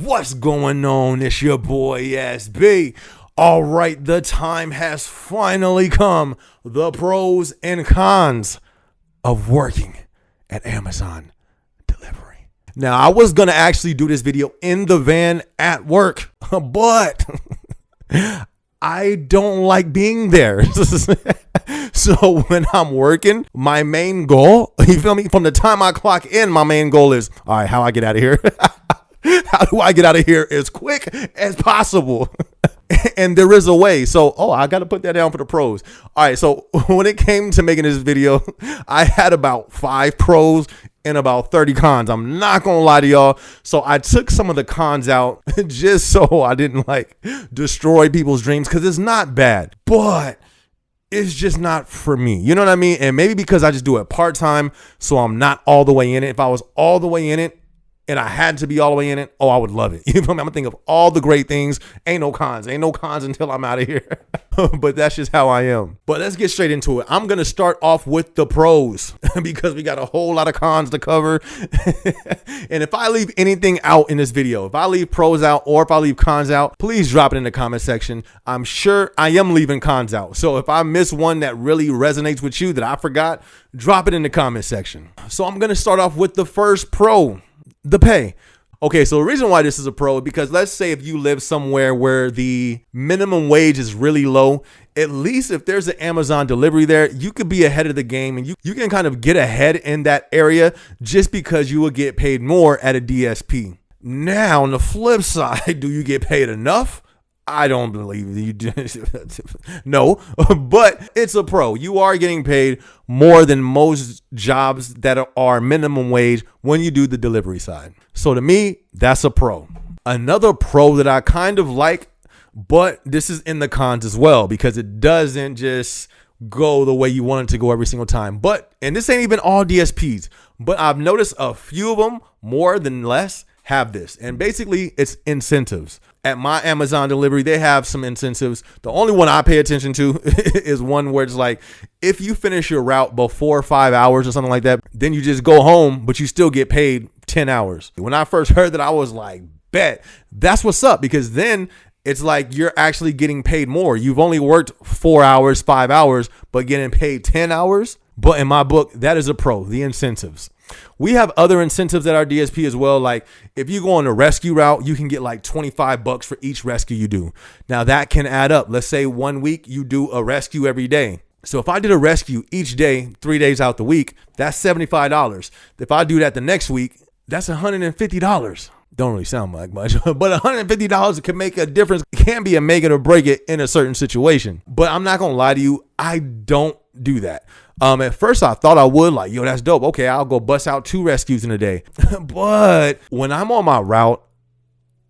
What's going on? It's your boy SB. All right, the time has finally come. The pros and cons of working at Amazon delivery. Now, I was going to actually do this video in the van at work, but I don't like being there. So when I'm working, my main goal, you feel me? From the time I clock in, my main goal is, all right, how I get out of here? How do I get out of here as quick as possible? And there is a way. So, I got to put that down for the pros. All right. So when it came to making this video, I had about 5 pros and about 30 cons. I'm not going to lie to y'all. So I took some of the cons out just so I didn't destroy people's dreams, because it's not bad, but it's just not for me. You know what I mean? And maybe because I just do it part-time, so I'm not all the way in it. If I was all the way in it, and I had to be all the way in it, I would love it. You feel me? I'm gonna think of all the great things. Ain't no cons until I'm out of here. But that's just how I am. But let's get straight into it. I'm gonna start off with the pros because we got a whole lot of cons to cover. And if I leave anything out in this video, if I leave pros out or if I leave cons out, please drop it in the comment section. I'm sure I am leaving cons out. So if I miss one that really resonates with you that I forgot, drop it in the comment section. So I'm gonna start off with the first pro. The pay. Okay, so the reason why this is a pro is because let's say if you live somewhere where the minimum wage is really low, at least if there's an Amazon delivery there, you could be ahead of the game and you can kind of get ahead in that area just because you will get paid more at a DSP. Now, on the flip side, do you get paid enough? I don't believe you do. No, but it's a pro. You are getting paid more than most jobs that are minimum wage when you do the delivery side. So to me, that's a pro. Another pro that I kind of like, but this is in the cons as well, because it doesn't just go the way you want it to go every single time. And this ain't even all DSPs, but I've noticed a few of them, more than less, have this. And basically it's incentives. At my Amazon delivery, they have some incentives. The only one I pay attention to is one where it's like, if you finish your route before 5 hours or something like that, then you just go home, but you still get paid 10 hours. When I first heard that, I was like, bet, that's what's up, because then it's like you're actually getting paid more. You've only worked 4 hours, 5 hours, but getting paid 10 hours. But in my book, that is a pro, the incentives. We have other incentives at our DSP as well. Like if you go on a rescue route, you can get like $25 for each rescue you do. Now that can add up. Let's say 1 week you do a rescue every day. So if I did a rescue each day, 3 days out the week, that's $75. If I do that the next week, that's $150. Don't really sound like much, but $150 can make a difference. It can be a make it or break it in a certain situation. But I'm not going to lie to you. I don't do that. At first I thought I would, like, yo, that's dope. Okay, I'll go bust out 2 rescues in a day. But when I'm on my route,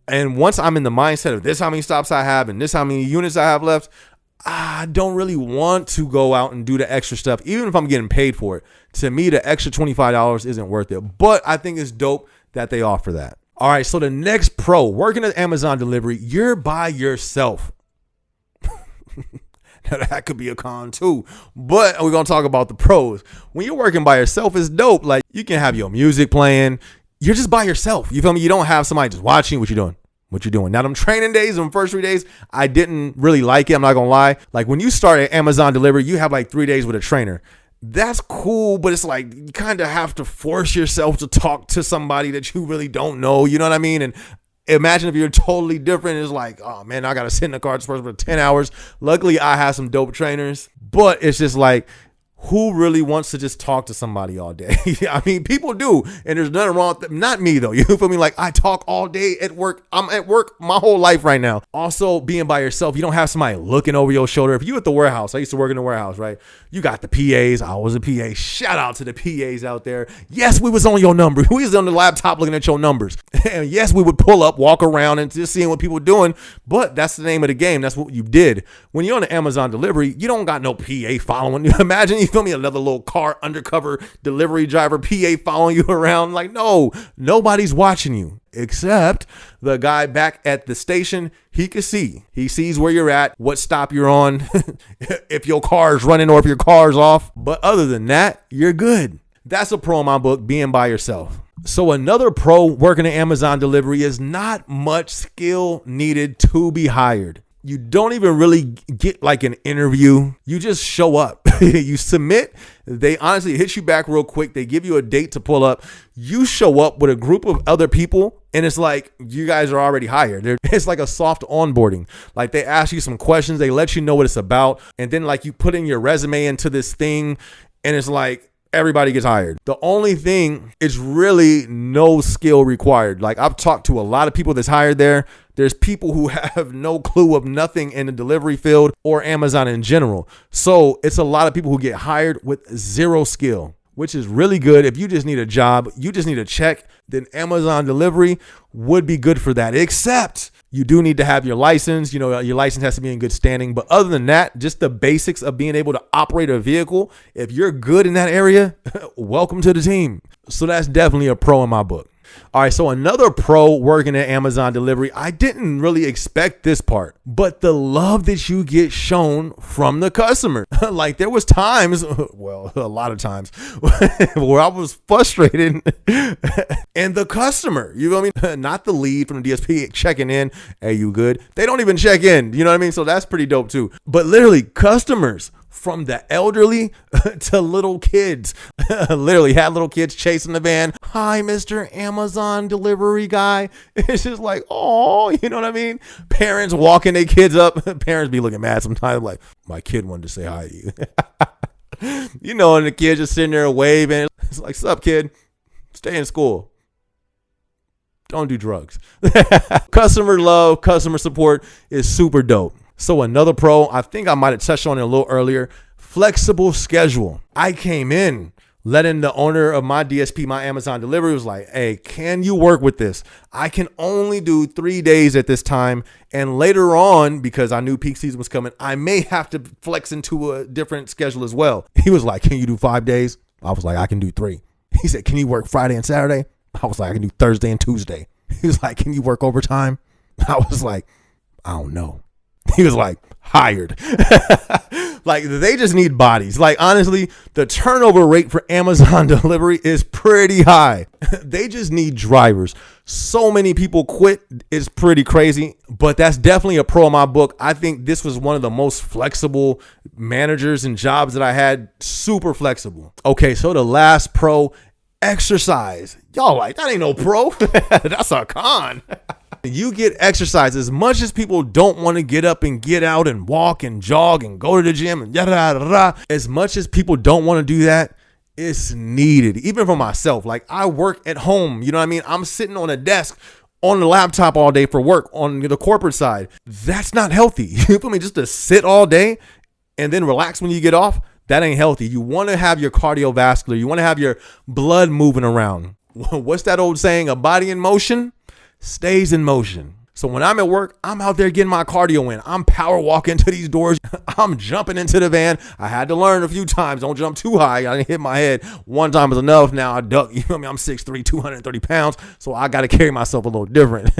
and once I'm in the mindset of this how many stops I have and this how many units I have left, I don't really want to go out and do the extra stuff, even if I'm getting paid for it. To me, the extra $25 isn't worth it. But I think it's dope that they offer that. All right, so the next pro, working at Amazon delivery, you're by yourself. Now that could be a con too, but we're going to talk about the pros. When you're working by yourself, it's dope. Like you can have your music playing. You're just by yourself. You feel me? You don't have somebody just watching what you're doing. Now them training days, them first 3 days, I didn't really like it. I'm not going to lie. Like when you start at Amazon delivery, you have like 3 days with a trainer. That's cool, but it's like you kind of have to force yourself to talk to somebody that you really don't know. You know what I mean? And imagine if you're totally different. It's like, oh man, I got to sit in the car for 10 hours. Luckily, I have some dope trainers, but it's just like, who really wants to just talk to somebody all day? I mean, people do, and there's nothing wrong with them. Not me though. You feel me? Like I talk all day at work. I'm at work my whole life right now. Also, being by yourself, you don't have somebody looking over your shoulder. If you at the warehouse, I used to work in the warehouse, right? You got the PAs. I was a PA. Shout out to the PAs out there. Yes, we was on your number. We was on the laptop looking at your numbers. And yes, we would pull up, walk around, and just seeing what people were doing. But that's the name of the game. That's what you did. When you're on the Amazon delivery, you don't got no PA following you. Imagine you feel me? Another little car undercover delivery driver PA following you around. Like, no, nobody's watching you except the guy back at the station. He can see. He sees where you're at, what stop you're on, if your car is running or if your car's off. But other than that, you're good. That's a pro in my book, being by yourself. So another pro working at Amazon delivery is not much skill needed to be hired. You don't even really get like an interview. You just show up. You submit. They honestly hit you back real quick. They give you a date to pull up. You show up with a group of other people, and it's like you guys are already hired. It's like a soft onboarding. Like they ask you some questions. They let you know what it's about. And then like you put in your resume into this thing, and it's like everybody gets hired. The only thing is really no skill required. Like I've talked to a lot of people that's hired there. There's people who have no clue of nothing in the delivery field or Amazon in general. So it's a lot of people who get hired with zero skill, which is really good. If you just need a job, you just need a check, then Amazon delivery would be good for that. Except you do need to have your license. You know, your license has to be in good standing. But other than that, just the basics of being able to operate a vehicle, if you're good in that area, welcome to the team. So that's definitely a pro in my book. All right, so another pro working at Amazon delivery, I didn't really expect this part, but the love that you get shown from the customer. Like there was times, well, a lot of times where I was frustrated and the customer, you know what I mean? Not the lead from the DSP checking in. Hey, you good? They don't even check in. You know what I mean? So that's pretty dope too. But literally customers, from the elderly to little kids, literally had little kids chasing the van. Hi, Mr. Amazon delivery guy. It's just like, oh, you know what I mean? Parents walking their kids up. Parents be looking mad sometimes like, my kid wanted to say hi to you. You know, and the kid just sitting there waving. It's like, sup, kid? Stay in school. Don't do drugs. Customer love, customer support is super dope. So another pro, I think I might have touched on it a little earlier, flexible schedule. I came in letting the owner of my DSP, my Amazon delivery, was like, hey, can you work with this? I can only do 3 days at this time. And later on, because I knew peak season was coming, I may have to flex into a different schedule as well. He was like, can you do 5 days? I was like, I can do 3. He said, can you work Friday and Saturday? I was like, I can do Thursday and Tuesday. He was like, can you work overtime? I was like, I don't know. He was like, hired. Like they just need bodies. Like honestly, the turnover rate for Amazon delivery is pretty high. They just need drivers. So many people quit. It's pretty crazy, but that's definitely a pro in my book. I think this was one of the most flexible managers and jobs that I had. Super flexible. Okay, so the last pro, exercise. Y'all like, that ain't no pro. That's a con. You get exercise. As much as people don't want to get up and get out and walk and jog and go to the gym and yada, yada, yada, as much as people don't want to do that, it's needed. Even for myself, like I work at home, you know what I mean? I'm sitting on a desk on the laptop all day for work on the corporate side. That's not healthy. You feel me? Just to sit all day and then relax when you get off, that ain't healthy. You want to have your cardiovascular, you want to have your blood moving around. What's that old saying? A body in motion stays in motion. So when I'm at work, I'm out there getting my cardio in. I'm power walking to these doors. I'm jumping into the van. I had to learn a few times. Don't jump too high. I didn't hit my head. One time was enough. Now I duck. You know what I mean? I'm 6'3", 230 pounds. So I got to carry myself a little different.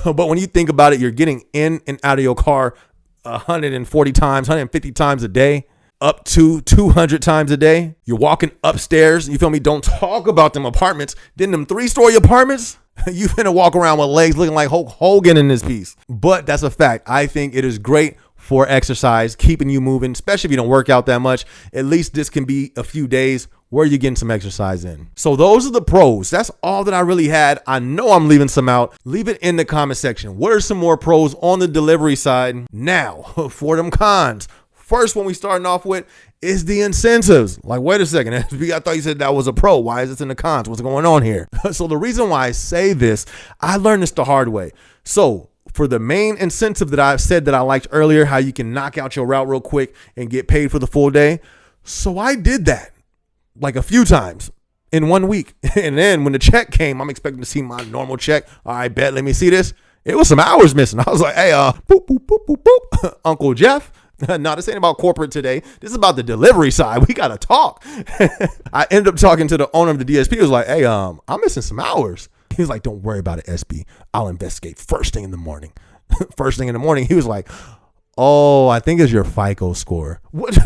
But when you think about it, you're getting in and out of your car 140 times, 150 times a day. Up to 200 times a day. You're walking upstairs. You feel me? Don't talk about them apartments. Then them 3-story apartments. You finna walk around with legs looking like Hulk Hogan in this piece. But that's a fact. I think it is great for exercise, keeping you moving, especially if you don't work out that much. At least this can be a few days where you're getting some exercise in. So those are the pros. That's all that I really had. I know I'm leaving some out. Leave it in the comment section. What are some more pros on the delivery side? Now, for them cons. First one we starting off with is the incentives. Like, wait a second, SB, I thought you said that was a pro. Why is this in the cons? What's going on here? So the reason why I say this, I learned this the hard way. So for the main incentive that I've said that I liked earlier, how you can knock out your route real quick and get paid for the full day. So I did that like a few times in 1 week. And then when the check came, I'm expecting to see my normal check. All right, bet, let me see this. It was some hours missing. I was like, hey, boop, boop, boop, boop, boop. Uncle Jeff. No, this ain't about corporate today. This is about the delivery side. We got to talk. I ended up talking to the owner of the DSP. He was like, hey, I'm missing some hours. He was like, don't worry about it, SB. I'll investigate first thing in the morning. First thing in the morning, he was like, oh, I think it's your FICO score. What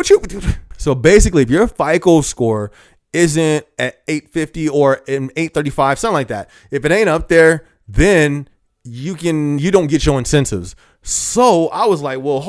you? So basically, if your FICO score isn't at 850 or in 835, something like that. If it ain't up there, then you don't get your incentives. So I was like, well,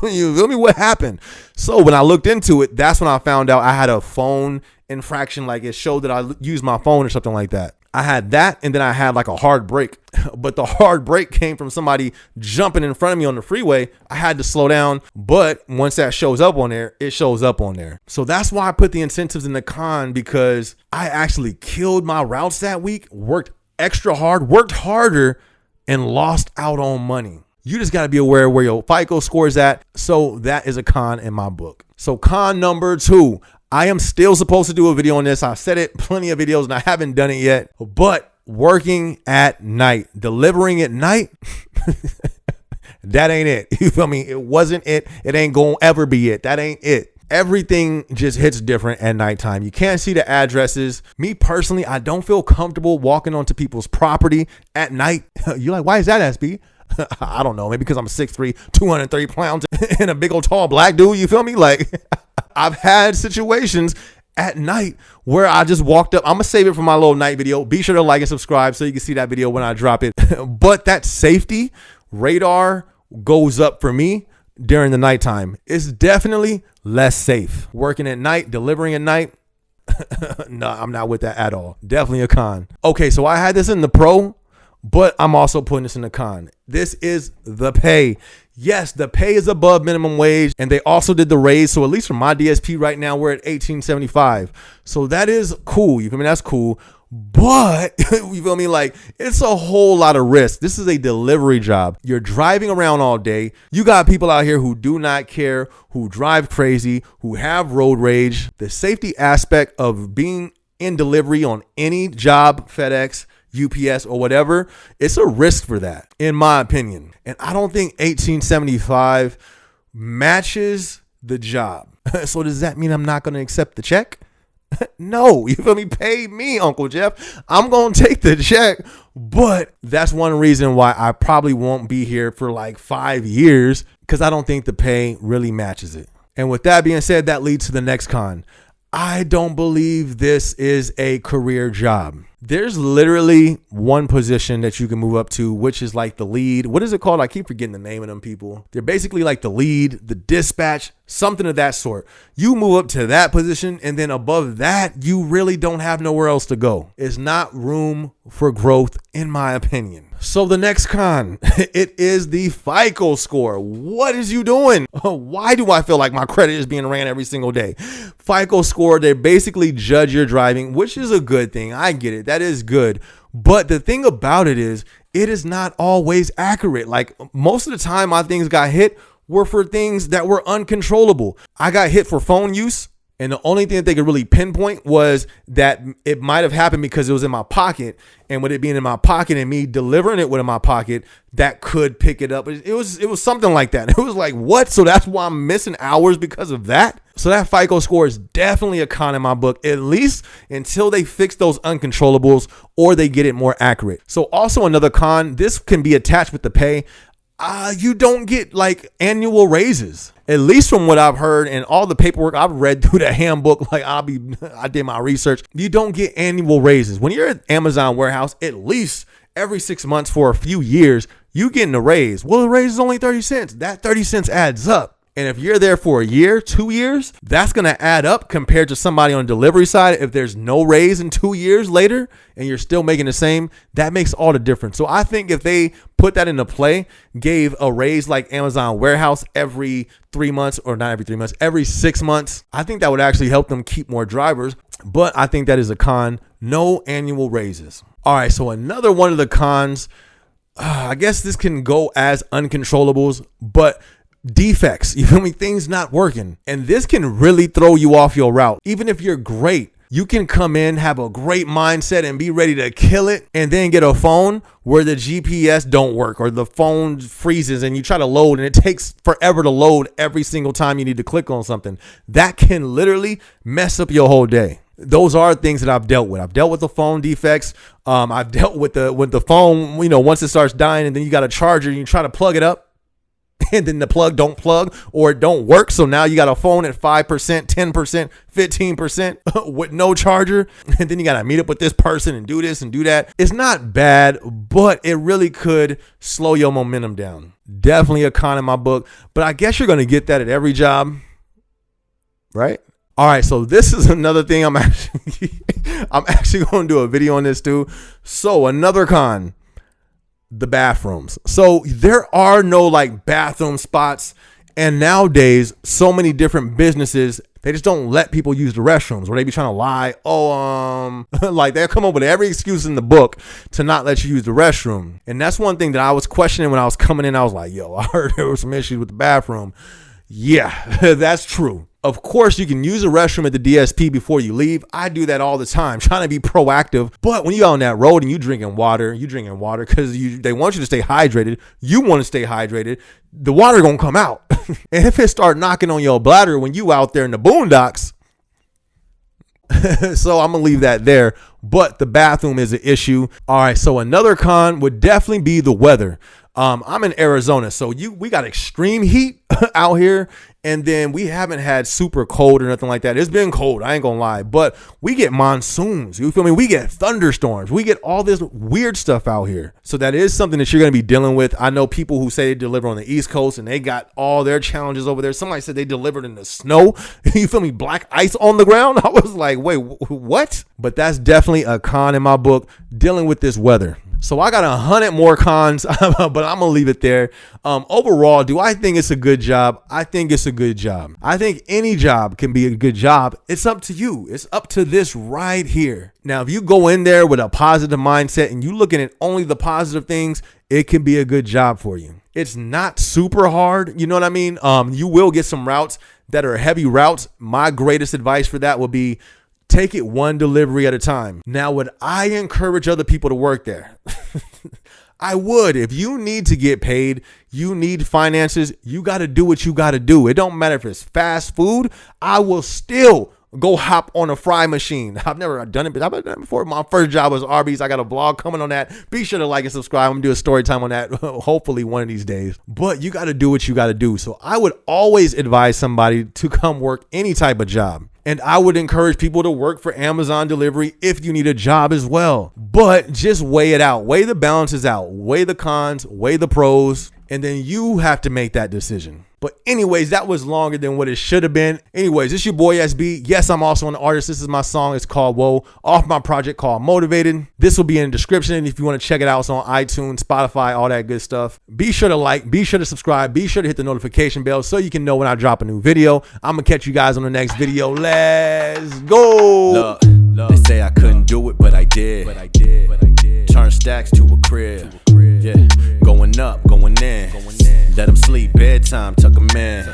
you feel me? What happened? So when I looked into it, that's when I found out I had a phone infraction. Like it showed that I used my phone or something like that. I had that, and then I had like a hard brake, but the hard brake came from somebody jumping in front of me on the freeway. I had to slow down, but once that shows up on there, it shows up on there. So that's why I put the incentives in the con, because I actually killed my routes that week, worked extra hard, worked harder, and lost out on money. You just got to be aware where your FICO score is at. So that is a con in my book. So con number 2, I am still supposed to do a video on this. I said it plenty of videos and I haven't done it yet, but working at night, delivering at night, that ain't it. You feel me? It wasn't it. It ain't gonna ever be it. That ain't it. Everything just hits different at nighttime. You can't see the addresses. Me personally, I don't feel comfortable walking onto people's property at night. You're like, why is that, SB? I don't know. Maybe because I'm 6'3", 230 pounds and a big old tall black dude. You feel me? Like I've had situations at night where I just walked up. I'm going to save it for my little night video. Be sure to like and subscribe so you can see that video when I drop it. But that safety radar goes up for me during the nighttime. It's definitely less safe. Working at night, delivering at night. No, I'm not with that at all. Definitely a con. Okay, so I had this in the pro, but I'm also putting this in the con. This is the pay. Yes, the pay is above minimum wage, and they also did the raise. So at least for my DSP right now, we're at $18.75. So that is cool. You feel me? That's cool. But you feel me? Like it's a whole lot of risk. This is a delivery job. You're driving around all day. You got people out here who do not care, who drive crazy, who have road rage. The safety aspect of being in delivery on any job, FedEx, UPS or whatever, it's a risk for that, in my opinion. And I don't think $18.75 matches the job. So does that mean I'm not going to accept the check? No, you feel me? Pay me, Uncle Jeff. I'm going to take the check. But that's one reason why I probably won't be here for like 5 years, because I don't think the pay really matches it. And with that being said, that leads to the next con. I don't believe this is a career job. There's literally one position that you can move up to, which is like the lead. What is it called? I keep forgetting the name of them people. They're basically like the lead, the dispatch, something of that sort. You move up to that position, and then above that, you really don't have nowhere else to go. It's not room for growth, in my opinion. So the next con, it is the FICO score. What is you doing? Why do I feel like my credit is being ran every single day? FICO score, they basically judge your driving, which is a good thing. I get it. That is good. But the thing about it is not always accurate. Like most of the time my things got hit were for things that were uncontrollable. I got hit for phone use. And the only thing that they could really pinpoint was that it might have happened because it was in my pocket. And with it being in my pocket and me delivering it with in my pocket, that could pick it up. It was something like that. It was like, what? So that's why I'm missing hours because of that? So that FICO score is definitely a con in my book, at least until they fix those uncontrollables or they get it more accurate. So also another con, this can be attached with the pay. You don't get like annual raises, at least from what I've heard and all the paperwork I've read through the handbook. Like I did my research. You don't get annual raises when you're at Amazon warehouse. At least every 6 months for a few years, you getting a raise. Well, the raise is only 30 cents. That 30 cents adds up. And if you're there for a year, 2 years, that's going to add up compared to somebody on the delivery side. If there's no raise in 2 years later and you're still making the same, that makes all the difference. So I think if they put that into play, gave a raise like Amazon warehouse every 3 months, or not every 3 months, every 6 months, I think that would actually help them keep more drivers. But I think that is a con. No annual raises. All right. So another one of the cons, I guess this can go as uncontrollables, but defects, you feel me? Things not working. And this can really throw you off your route. Even if you're great, you can come in, have a great mindset and be ready to kill it, and then get a phone where the GPS don't work or the phone freezes and you try to load and it takes forever to load every single time you need to click on something. That can literally mess up your whole day. Those are things that I've dealt with. I've dealt with the phone defects. I've dealt with the phone, once it starts dying and then you got a charger and you try to plug it up. and then the plug don't plug or it don't work. So now you got a phone at 5%, 10%, 15% with no charger. And then you got to meet up with this person and do this and do that. It's not bad, but it really could slow your momentum down. Definitely a con in my book, but I guess you're going to get that at every job, right? All right, so this is another thing I'm actually going to do a video on this too. So another con, the bathrooms. So there are no like bathroom spots, and nowadays so many different businesses, they just don't let people use the restrooms, or they be trying to lie. Like they'll come up with every excuse in the book to not let you use the restroom. And that's one thing that I was questioning when I was coming in. I was like, yo, I heard there were some issues with the bathroom. Yeah, that's true. Of course, you can use a restroom at the DSP before you leave. I do that all the time, trying to be proactive. But when you're on that road and you're drinking water because they want you to stay hydrated. You want to stay hydrated. The water gonna come out. And if it start knocking on your bladder when you out there in the boondocks, so I'm gonna leave that there. But the bathroom is an issue. All right, so another con would definitely be the weather. I'm in Arizona, so we got extreme heat out here, and then we haven't had super cold or nothing like that. It's been cold, I ain't gonna lie, but we get monsoons. You feel me? We get thunderstorms. We get all this weird stuff out here. So that is something that you're gonna be dealing with. I know people who say they deliver on the East Coast and they got all their challenges over there. Somebody said they delivered in the snow. You feel me? Black ice on the ground. I was like, wait, what? But that's definitely a con in my book, dealing with this weather. So I got 100 more cons, but I'm going to leave it there. Overall, do I think it's a good job? I think it's a good job. I think any job can be a good job. It's up to you. It's up to this right here. Now, if you go in there with a positive mindset and you looking at only the positive things, it can be a good job for you. It's not super hard. You know what I mean? You will get some routes that are heavy routes. My greatest advice for that would be take it one delivery at a time. Now, would I encourage other people to work there? I would. If you need to get paid, you need finances, you got to do what you got to do. It don't matter if it's fast food. I will still go hop on a fry machine. I've never done it, but I've done it before. My first job was Arby's. I got a vlog coming on that. Be sure to like and subscribe. I'm going to do a story time on that hopefully one of these days. But you got to do what you got to do. So I would always advise somebody to come work any type of job. And I would encourage people to work for Amazon delivery if you need a job as well. But just weigh it out. Weigh the balances out. Weigh the cons, weigh the pros, and then you have to make that decision. But anyways, that was longer than what it should have been. Anyways, it's your boy SB. Yes, I'm also an artist. This is my song. It's called Whoa, off my project called Motivated. This will be in the description if you want to check it out. It's on iTunes, Spotify, all that good stuff. Be sure to like, be sure to subscribe, be sure to hit the notification bell so you can know when I drop a new video. I'm going to catch you guys on the next video. Let's go. Look, they say I couldn't do it, but I did. Turn stacks to a crib. Yeah, going up, going in. Let them sleep, bedtime, tuck them in.